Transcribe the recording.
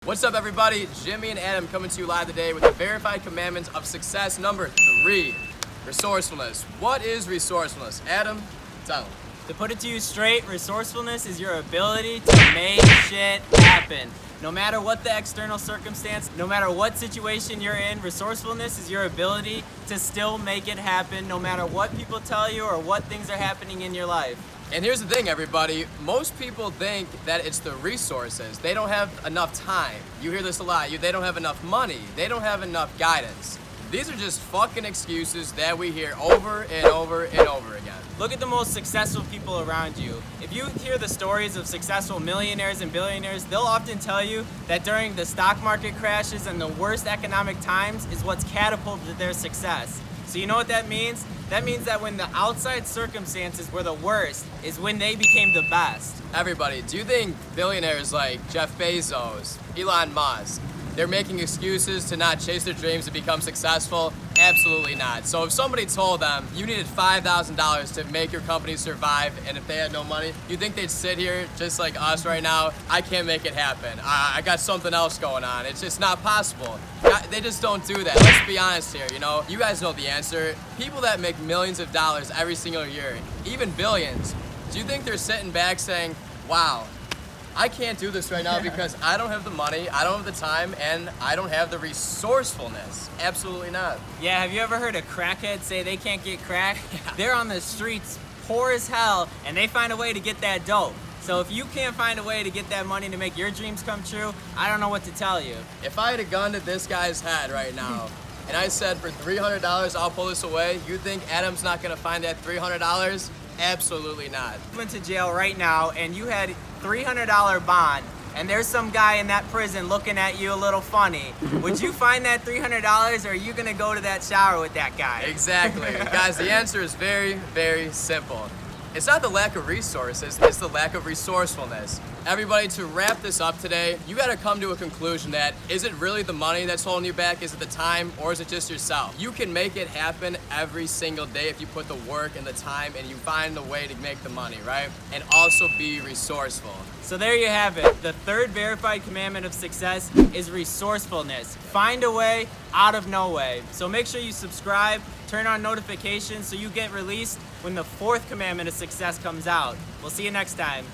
What's up, everybody? Jimmy and Adam coming to you live today with the verified commandment of success number 3, resourcefulness. What is resourcefulness? Adam, tell them. To put it to you straight, resourcefulness is your ability to make shit happen. No matter what the external circumstance, no matter what situation you're in, resourcefulness is your ability to still make it happen no matter what people tell you or what things are happening in your life. And here's the thing, everybody. Most people think that it's the resources. They don't have enough time. You hear this a lot. They don't have enough money. They don't have enough guidance. These are just fucking excuses that we hear over and over and over again. Look at the most successful people around you. If you hear the stories of successful millionaires and billionaires, they'll often tell you that during the stock market crashes and the worst economic times is what's catapulted their success. So you know what that means? That means that when the outside circumstances were the worst is when they became the best. Everybody, do you think billionaires like Jeff Bezos, Elon Musk, they're making excuses to not chase their dreams to become successful? Absolutely not. So if somebody told them you needed $5,000 to make your company survive, and if they had no money, you think they'd sit here just like us right now? I can't make it happen. I got something else going on. It's just not possible. They just don't do that. Let's be honest here, you guys know the answer. People that make millions of dollars every single year, even billions, do you think they're sitting back saying, wow, I can't do this right now because I don't have the money, I don't have the time, and I don't have the resourcefulness? Absolutely not. Yeah, have you ever heard a crackhead say they can't get crack? They're on the streets poor as hell, and they find a way to get that dope. So if you can't find a way to get that money to make your dreams come true, I don't know what to tell you. If I had a gun to this guy's head right now, and I said for $300 I'll pull this away, you think Adam's not gonna find that $300? Absolutely not. You went to jail right now and you had $300 bond, and there's some guy in that prison looking at you a little funny. Would you find that $300, or are you gonna go to that shower with that guy? Exactly. Guys, the answer is very, very simple. It's not the lack of resources, it's the lack of resourcefulness. Everybody, to wrap this up today, you gotta come to a conclusion that, is it really the money that's holding you back? Is it the time, or is it just yourself? You can make it happen every single day if you put the work and the time and you find the way to make the money, right? And also be resourceful. So there you have it. The third verified commandment of success is resourcefulness. Find a way out of no way. So make sure you subscribe, turn on notifications so you get released when the fourth commandment of success comes out. We'll see you next time.